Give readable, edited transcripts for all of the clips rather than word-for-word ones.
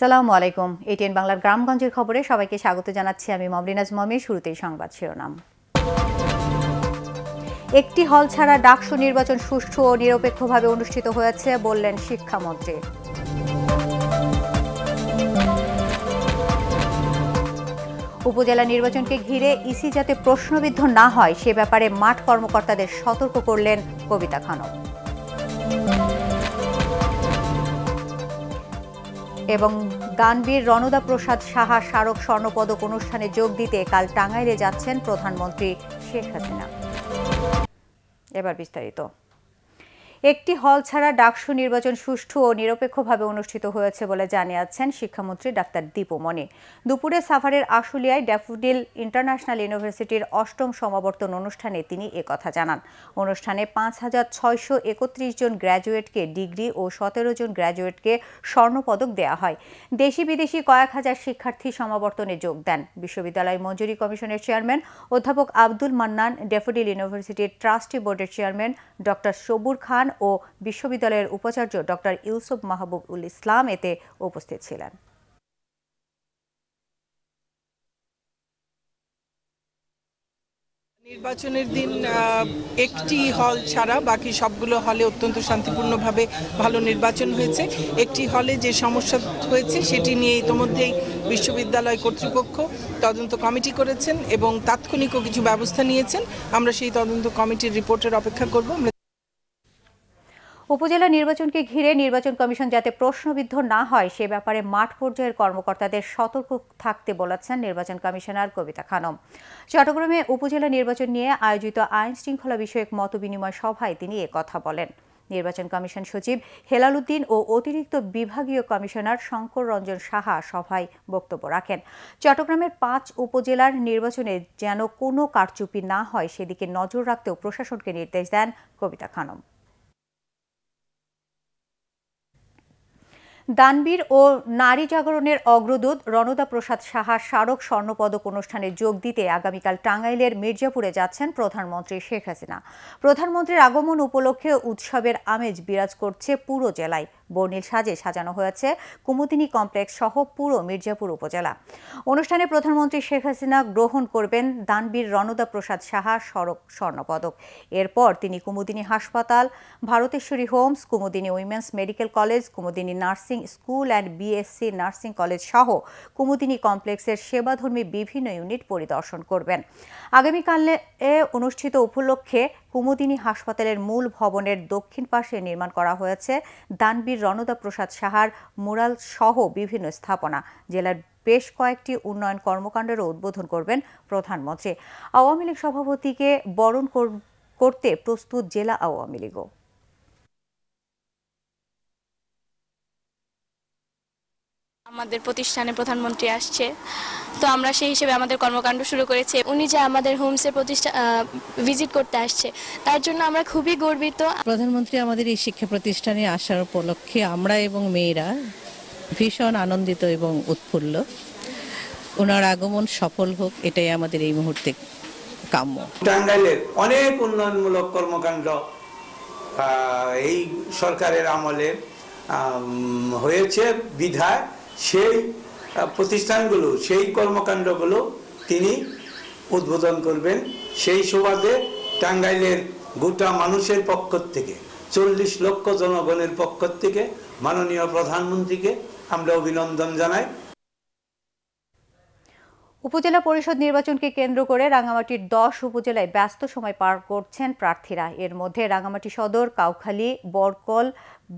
আসসালামু আলাইকুম। এটিএন বাংলার গ্রামগঞ্জের খবরে সবাইকে স্বাগত জানাচ্ছি আমি মমরিনাজ মমি। শুরুতেই সংবাদ শিরোনাম। একটি হল ছাড়া ডাকসু নির্বাচন সুষ্ঠু ও নিরপেক্ষভাবে অনুষ্ঠিত হয়েছে বললেন শিক্ষামন্ত্রী। উপজেলা নির্বাচনকে ঘিরে ইসি যাতে প্রশ্নবিদ্ধ না হয় সে ব্যাপারে মাঠ কর্মকর্তাদের সতর্ক করলেন কবিতা খানম। এবং দানবীর রণদা প্রসাদ সাহা স্মারক স্বর্ণপদক অনুষ্ঠানে যোগ দিতে কাল টাঙ্গাইলে যাচ্ছেন প্রধানমন্ত্রী শেখ হাসিনা। এবার বিস্তারিত। একটি হল ছাড়া ডাকসু নির্বাচন সুষ্ঠু ও নিরপেক্ষভাবে অনুষ্ঠিত হয়েছে বলে জানিয়েছেন শিক্ষামন্ত্রী ডাক্তার দীপু মনি। দুপুরে সাভারের আশুলিয়ায় ড্যাফোডিল ইন্টারন্যাশনাল ইউনিভার্সিটির ৮ম সমাবর্তন অনুষ্ঠানে তিনি একথা জানান। অনুষ্ঠানে ৫,৬৩১ জন গ্র্যাজুয়েটকে ডিগ্রি ও ১৭ জন গ্র্যাজুয়েটকে স্বর্ণপদক দেওয়া হয়। দেশি বিদেশি কয়েক হাজার শিক্ষার্থী সমাবর্তনে যোগ দেন। বিশ্ববিদ্যালয় মঞ্জুরি কমিশনের চেয়ারম্যান অধ্যাপক আব্দুল মান্নান, ড্যাফোডিল ইউনিভার্সিটির ট্রাস্টি বোর্ডের চেয়ারম্যান ডক্টর সবুর খান ও বিশ্ববিদ্যালয়ের উপাচার্য ডক্টর ইউসুফ মাহবুব-উল ইসলাম এতে উপস্থিত ছিলেন। নির্বাচনের দিন একটি হল ছাড়া বাকি সবগুলো হলে অত্যন্ত শান্তিপূর্ণভাবে ভালো নির্বাচন হয়েছে। একটি হলে যে সমস্যা হয়েছে সেটি নিয়ে ইতোমধ্যেই বিশ্ববিদ্যালয় কর্তৃপক্ষ তদন্ত কমিটি করেছেন এবং তাৎক্ষণিকও কিছু ব্যবস্থা নিয়েছেন। আমরা সেই তদন্ত কমিটির রিপোর্টের অপেক্ষা করব। উপজেলা নির্বাচনকে ঘিরে নির্বাচন কমিশন যাতে প্রশ্নবিদ্ধ না হয় সে ব্যাপারে মাঠ পর্যায়ের কর্মকর্তাদের সতর্ক থাকতে বলেছেন নির্বাচন কমিশনার কবিতা খানম। চট্টগ্রামে উপজেলা নির্বাচন নিয়ে আয়োজিত আইন শৃঙ্খলা বিষয়ক মতবিনিময় সভায় তিনি একথা বলেন। নির্বাচন কমিশন সচিব হেলাল উদ্দিন ও অতিরিক্ত বিভাগীয় কমিশনার শঙ্কর রঞ্জন সাহা সভায় বক্তব্য রাখেন। চট্টগ্রামের ৫ উপজেলার নির্বাচনে যেন কোনো কারচুপি না হয় সেদিকে নজর রাখতেও প্রশাসনকে নির্দেশ দেন কবিতা খানম। দানবীর ও নারী জাগরণের অগ্রদূত রণদা প্রসাদ সাহা স্মারক স্বর্ণপদক অনুষ্ঠানে যোগ দিতে আগামীকাল টাঙ্গাইলের মির্জাপুরে যাচ্ছেন প্রধানমন্ত্রী শেখ হাসিনা। প্রধানমন্ত্রীর আগমন উপলক্ষে উৎসবের আমেজ বিরাজ করছে পুরো জেলায়। বর্ণিল সাজে সাজানো হয়েছে কুমুদিনী কমপ্লেক্স সহ পুরো মির্জাপুর উপজেলা। অনুষ্ঠানে প্রধানমন্ত্রী শেখ হাসিনা গ্রহণ করবেন দানবীর রণদা প্রসাদ সাহা স্মারক স্বর্ণপদক। এরপর তিনি কুমুদিনী হাসপাতাল, Bharateshwari Homes, Kumudini Women's Medical College, Kumudini Nursing School and BSc Nursing College সহ কুমুদিনী কমপ্লেক্সের সেবাধর্মী বিভিন্ন ইউনিট পরিদর্শন করবেন। আগামীকালে অনুষ্ঠিত উপলক্ষে কুমুদিনী হাসপাতালের মূল ভবনের দক্ষিণ পাশে নির্মাণ করা হয়েছে দানবীর রণদা প্রসাদ সাহার মুরাল সহ বিভিন্ন স্থাপনা। জেলার বেশ কয়েকটি উন্নয়ন কর্মকাণ্ডেরও উদ্বোধন করবেন প্রধানমন্ত্রী। আওয়ামী লীগ সভাপতিকে বরণ করতে প্রস্তুত জেলা আওয়ামী লীগও। আমাদের প্রতিষ্ঠানে প্রধানমন্ত্রী আসছে, তো আমরা সেই হিসেবে আমাদের কর্মকাণ্ড শুরু করেছি। উনি যে আমাদের হোমসের ভিজিট করতে আসছে তার জন্য আমরা খুবই গর্বিত। প্রধানমন্ত্রী আমাদের এই শিক্ষা প্রতিষ্ঠানে আসার উপলক্ষে আমরা এবং মেয়েরা ভীষণ আনন্দিত এবং উৎফুল্ল। ওনার আগমন সফল হোক এটাই আমাদের এই মুহূর্তে কাম্য। টাঙ্গাইলের অনেক উন্নয়নমূলক কর্মকাণ্ড এই সরকারের আমলে হয়েছে বিধায় সেই প্রতিষ্ঠানগুলো, সেই কর্মকাণ্ডগুলো তিনি উদ্বোধন করবেন। সেই সুবাদে টাঙ্গাইলের গোটা মানুষের পক্ষ থেকে, 40 লক্ষ জনগণের পক্ষ থেকে মাননীয় প্রধানমন্ত্রীকে আমরা অভিনন্দন জানাই। উপজেলা পরিষদ নির্বাচনকে কেন্দ্র করে রাঙামাটির 10 উপজেলায় ব্যস্ত সময় পার করছেন প্রার্থীরা। এর মধ্যে রাঙামাটি সদর, কাউখালী, বরকল,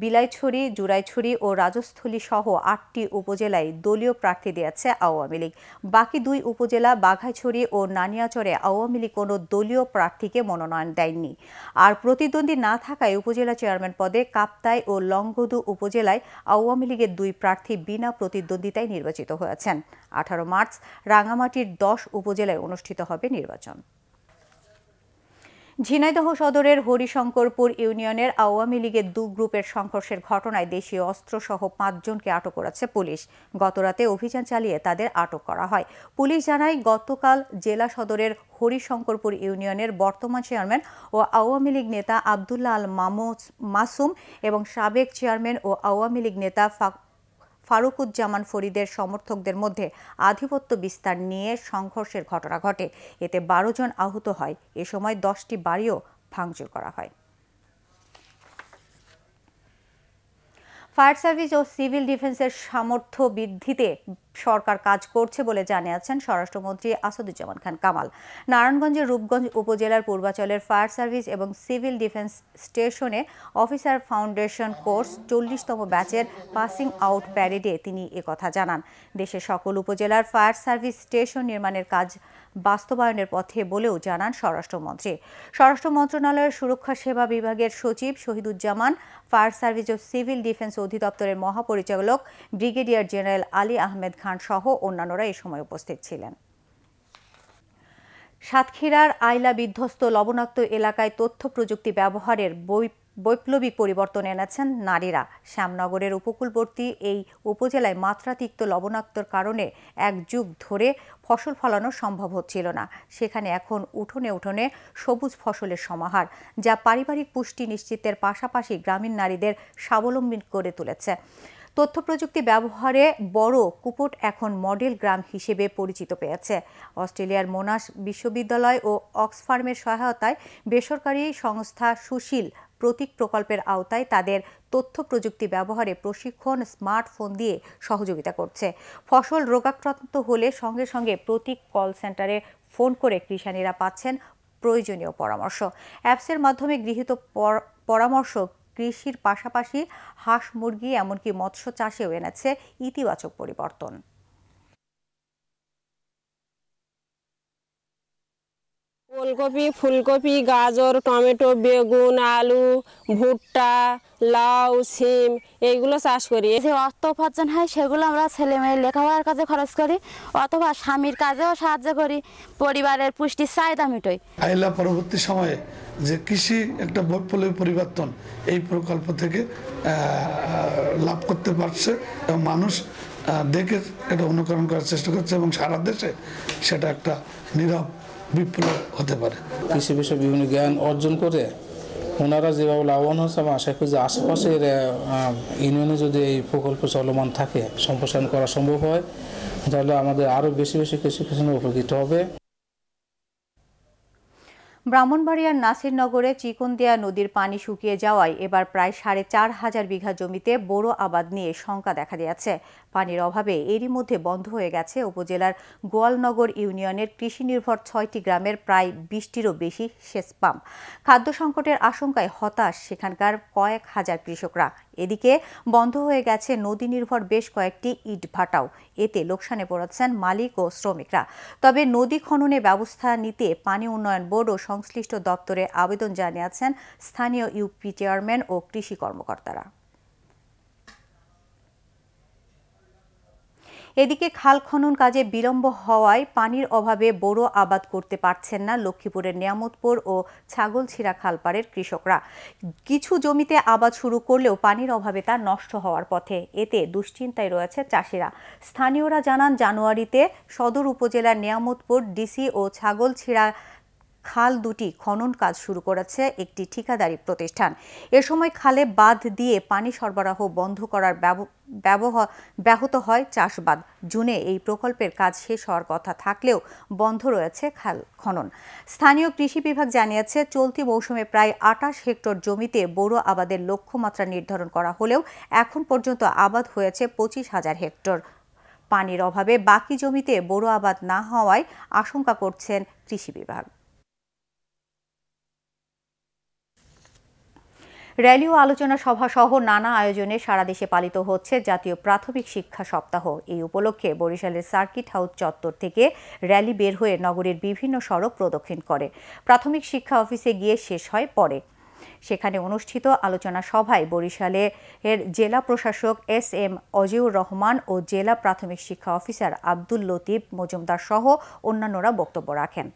বিলাইছড়ি, জুরাইছড়ি ও রাজস্থলী সহ 8টি উপজেলায় দলীয় প্রার্থী দিয়েছে আওয়ামী লীগ। বাকি 2 উপজেলা বাঘাইছড়ি ও নানিয়াচরে আওয়ামী লীগ কোনো দলীয় প্রার্থীকে মনোনয়ন দেয়নি। আর প্রতিদ্বন্দ্বী না থাকায় উপজেলা চেয়ারম্যান পদে কাপ্তাই ও লংগদু উপজেলায় আওয়ামী লীগের 2 প্রার্থী বিনা প্রতিদ্বন্দ্বিতায় নির্বাচিত হয়েছেন। 18 মার্চ রাঙামাটির 10 উপজেলায় অনুষ্ঠিত হবে নির্বাচন। ঝিনাইদহ সদরের হরিশঙ্করপুর ইউনিয়নের আওয়ামী লীগের 2 গ্রুপের সংঘর্ষের ঘটনায় দেশীয় অস্ত্রসহ 5 জনকে আটক করেছে পুলিশ। গতরাতে অভিযান চালিয়ে তাদের আটক করা হয়। পুলিশ জানায়, গতকাল জেলা সদরের হরিশঙ্করপুর ইউনিয়নের বর্তমান চেয়ারম্যান ও আওয়ামী লীগ নেতা আব্দুল্লাহ আল মাসুম এবং সাবেক চেয়ারম্যান ও আওয়ামী লীগ নেতা ফারুকুজ্জামান ফরিদের সমর্থকদের মধ্যে আধিপত্য বিস্তার নিয়ে সংঘর্ষের ঘটনা ঘটে। এতে ১২ জন আহত হয়। এ সময় ১০টি বাড়িও ভাঙচুর করা হয়। ফায়ার সার্ভিস ও সিভিল ডিফেন্সের সামর্থ্য বৃদ্ধিতে সরকার কাজ করছে বলে জানিয়েছেন স্বরাষ্ট্রমন্ত্রী আসাদুজ্জামান খান কামাল। নারায়ণগঞ্জের রূপগঞ্জ উপজেলার পূর্বাচলের ফায়ার সার্ভিস এবং সিভিল ডিফেন্স স্টেশনে অফিসার ফাউন্ডেশন কোর্স ৪০তম ব্যাচের পাসিং আউট প্যারেডে তিনি একথা জানান। দেশের সকল উপজেলার ফায়ার সার্ভিস স্টেশন নির্মাণের কাজ বাস্তবায়নের পথে বলেও জানান স্বরাষ্ট্রমন্ত্রী। স্বরাষ্ট্র মন্ত্রণালয়ের সুরক্ষা সেবা বিভাগের সচিব শহীদুজ্জামান, ফায়ার সার্ভিস ও সিভিল ডিফেন্স অধিদপ্তরের মহাপরিচালক ব্রিগেডিয়ার জেনারেল আলী আহমেদ খান সহ অন্যান্যরা এ সময় উপস্থিত ছিলেন। সাতক্ষীরার আইলা বিধ্বস্ত লবণাক্ত এলাকায় তথ্য প্রযুক্তি ব্যবহারের বৈপ্লবিক পরিবর্তন এনেছেন নারীরা। শ্যামনগরের উপকূলবর্তী এই উপজেলায় মাত্রাতিক্ত লবণাক্তর কারণে এক যুগ ধরে ফসল ফলানো সম্ভব হচ্ছিল না। সেখানে এখন উঠোনে উঠোনে সবুজ ফসলের সমাহার, যা পারিবারিক পুষ্টি নিশ্চিতের পাশাপাশি গ্রামীণ নারীদের স্বাবলম্বী করে তুলেছে। তথ্য প্রযুক্তি ব্যবহারে বড় কুপট এখন মডেল গ্রাম হিসেবে পরিচিত পেয়েছে। অস্ট্রেলিয়ার মোনাশ বিশ্ববিদ্যালয় ও অক্সফার্মের সহায়তায় বেসরকারি সংস্থা সুশীল প্রতীক প্রকল্পের আওতায় তাদের তথ্য প্রযুক্তি ব্যবহারে প্রশিক্ষণ স্মার্টফোন দিয়ে সহযোগিতা করছে। ফসল রোগাক্রান্ত হলে সঙ্গে সঙ্গে প্রতীক কল সেন্টারে ফোন করে কৃষানীরা পাচ্ছেন প্রয়োজনীয় পরামর্শ। অ্যাপসের মাধ্যমে গৃহীত পরামর্শ কৃষির পাশাপাশি হাঁস মুরগি এমনকি মৎস্য চাষেও এনেছে ইতিবাচক পরিবর্তন। ওলকপি, ফুলকপি, গাজর, টমেটো, বেগুন, আলু, ভুট্টা, লাউ, সিম এইগুলো চাষ করি। যে অর্থ উপার্জন হয় সেগুলো আমরা ছেলে মেয়ের লেখাপড়ার কাজে খরচ করি অথবা স্বামীর কাজেও সাহায্য করি, পরিবারের পুষ্টির চাহিদা মেটাই। আইলা পরবর্তী সময়ে যে কৃষি একটা বৈপ্লবিক পরিবর্তন এই প্রকল্প থেকে লাভ করতে পারছে এবং মানুষ দেখে এটা অনুকরণ করার চেষ্টা করছে এবং সারা দেশে সেটা একটা নীরব বিপ্লব হতে পারে। কৃষি বিষয়ে বিভিন্ন জ্ঞান অর্জন করে ওনারা যেভাবে লাভবান হচ্ছে, আমি আশা করি যে আশেপাশের ইউনিয়নে যদি এই প্রকল্প চলমান থাকে, সম্প্রসারণ করা সম্ভব হয়, তাহলে আমাদের আরও বেশি বেশি কৃষি উপকৃত হবে। ব্রাহ্মণবাড়িয়ার নাসিরনগরে চিকনদিয়া নদীর পানি শুকিয়ে যাওয়ায় এবার প্রায় ৪,৫০০ বিঘা জমিতে বোরো আবাদ নিয়ে শঙ্কা দেখা দিয়েছে। পানির অভাবে এরই মধ্যে বন্ধ হয়ে গেছে উপজেলার গোয়ালনগর ইউনিয়নের কৃষি নির্ভর ৬টি গ্রামের প্রায় ২০টিরও বেশি সেচ পাম্প। খাদ্য সংকটের আশঙ্কায় হতাশ সেখানকার কয়েক হাজার কৃষকরা। এদিকে বন্ধ হয়ে গেছে নদী নির্ভর বেশ কয়েকটি ইট ভাটাও। এতে লোকসানে পড়েছেন মালিক ও শ্রমিকরা। তবে নদী খননে ব্যবস্থা নিতে পানি উন্নয়ন বোর্ড ও সংশ্লিষ্ট দপ্তরে আবেদন জানিয়েছেন স্থানীয় ইউপি চেয়ারম্যান ও কৃষি কর্মকর্তারা। এদিকে খাল খনন কাজে বিলম্ব হওয়ায় পানির অভাবে বোরো আবাদ করতে পারছেন না লক্ষ্মীপুরের নিয়ামতপুর ও ছাগলছিড়া খালপাড়ের কৃষকরা। কিছু জমিতে আবাদ শুরু করলেও পানির অভাবে তা নষ্ট হওয়ার পথে। এতে দুশ্চিন্তায় রয়েছে চাষিরা। স্থানীয়রা জানান, জানুয়ারিতে সদর উপজেলার নিয়ামতপুর ডিসি ও ছাগলছিড়া খাল দুটি খনন কাজ শুরু করেছে একটি ঠিকাদারি প্রতিষ্ঠান। এ সময় খালে বাঁধ দিয়ে পানি সরবরাহ বন্ধ করার ব্যাহত হয় চাষাবাদ। জুনে এই প্রকল্পের কাজ শেষ হওয়ার কথা থাকলেও বন্ধ রয়েছে খাল খনন। স্থানীয় কৃষি বিভাগ জানিয়েছে, চলতি মৌসুমে প্রায় ২৮ হেক্টর জমিতে বোরো আবাদের লক্ষ্যমাত্রা নির্ধারণ করা হলেও এখন পর্যন্ত আবাদ হয়েছে ২৫,০০০ হেক্টর। পানির অভাবে বাকি জমিতে বোরো আবাদ না হওয়ায় আশঙ্কা করছেন কৃষি বিভাগ। র্যালি ও আলোচনা সভা সহ নানা আয়োজনে সারা দেশে পালিত হচ্ছে জাতীয় প্রাথমিক শিক্ষা সপ্তাহ। এই উপলক্ষে বরিশালের সার্কিট হাউস চত্বর থেকে র্যালি বের হয়ে নগরীর বিভিন্ন সড়ক প্রদক্ষিণ করে প্রাথমিক শিক্ষা অফিসে গিয়ে শেষ হয় পরে। সেখানে অনুষ্ঠিত আলোচনা সভায় বরিশালের জেলা প্রশাসক SM অজিউর রহমান ও জেলা প্রাথমিক শিক্ষা অফিসার আব্দুল লতিফ মজুমদার সহ অন্যান্যরা বক্তব্য রাখেন।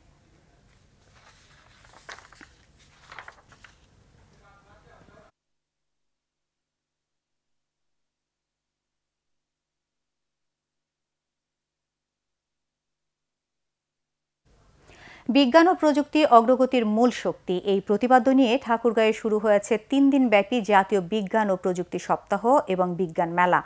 বিজ্ঞান ও প্রযুক্তি অগ্রগতির মূল শক্তি, এই প্রতিপাদ্য নিয়ে ঠাকুরগাঁয়ে শুরু হয়েছে 3 দিনব্যাপী জাতীয় বিজ্ঞান ও প্রযুক্তি সপ্তাহ এবং বিজ্ঞান মেলা।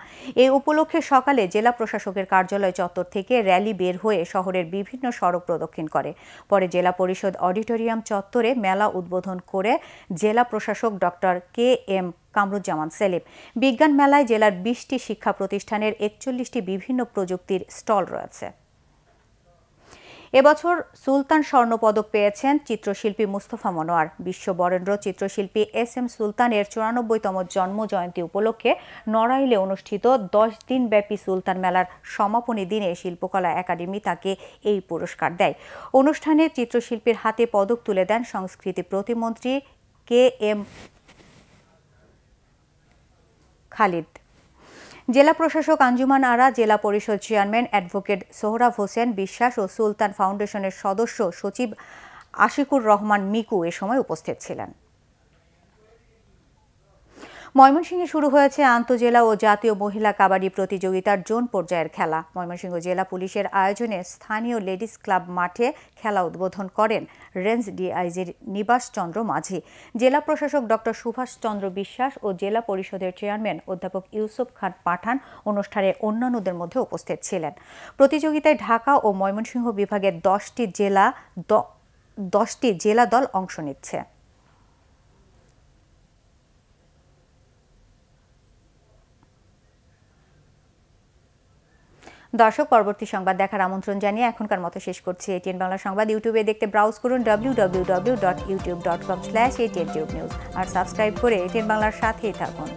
এই উপলক্ষে সকালে জেলা প্রশাসকের কার্যালয় চত্বর থেকে র্যালি বের হয়ে শহরের বিভিন্ন সড়ক প্রদক্ষিণ করে। পরে জেলা পরিষদ অডিটোরিয়াম চত্বরে মেলা উদ্বোধন করে জেলা প্রশাসক ডক্টর KM কামরুজ্জামান সেলিম। বিজ্ঞান মেলায় জেলার 20টি শিক্ষা প্রতিষ্ঠানের 41টি বিভিন্ন প্রযুক্তির স্টল রয়েছে। এবছর সুলতান স্বর্ণপদক পেয়েছেন চিত্রশিল্পী মুস্তফা মনোয়ার। বিশ্ববরেণ্য চিত্রশিল্পী SM সুলতানের 94তম জন্মজয়ন্তী উপলক্ষে নড়াইলে অনুষ্ঠিত 10 দিনব্যাপী সুলতান মেলার সমাপনী দিনে শিল্পকলা একাডেমি তাকে এই পুরস্কার দেয়। অনুষ্ঠানে চিত্রশিল্পীর হাতে পদক তুলে দেন সংস্কৃতি প্রতিমন্ত্রী KM খালিদ। জেলা প্রশাসক আঞ্জুমান আরা, জেলা পরিষদ চেয়ারম্যান অ্যাডভোকেট সোহরাব হোসেন বিশ্বাস ও সুলতান ফাউন্ডেশনের সদস্য সচিব আশিকুর রহমান মিকু এ সময় উপস্থিত ছিলেন। ময়মনসিংহে শুরু হয়েছে আন্তঃজেলা ও জাতীয় মহিলা কাবাডি প্রতিযোগিতার জোন পর্যায়ের খেলা। ময়মনসিংহ জেলা পুলিশের আয়োজনে স্থানীয় লেডিস ক্লাব মাঠে খেলা উদ্বোধন করেন রেঞ্জ ডিআইজির নিবাস চন্দ্র মাঝি। জেলা প্রশাসক ডক্টর সুভাষ চন্দ্র বিশ্বাস ও জেলা পরিষদের চেয়ারম্যান অধ্যাপক ইউসুফ খান পাঠান অনুষ্ঠানে অন্যান্যদের মধ্যে উপস্থিত ছিলেন। প্রতিযোগিতায় ঢাকা ও ময়মনসিংহ বিভাগের 10টি জেলা দল অংশ নিচ্ছে। দর্শক, পরবর্তী সংবাদ দেখার আমন্ত্রণ জানিয়ে এখনকার মতো শেষ করছি। ATN বাংলা সংবাদ ইউটিউবে দেখতে ব্রাউজ করুন www.youtube.com/ATN Tube News আর সাবস্ক্রাইব করে ATN বাংলার সাথেই থাকুন।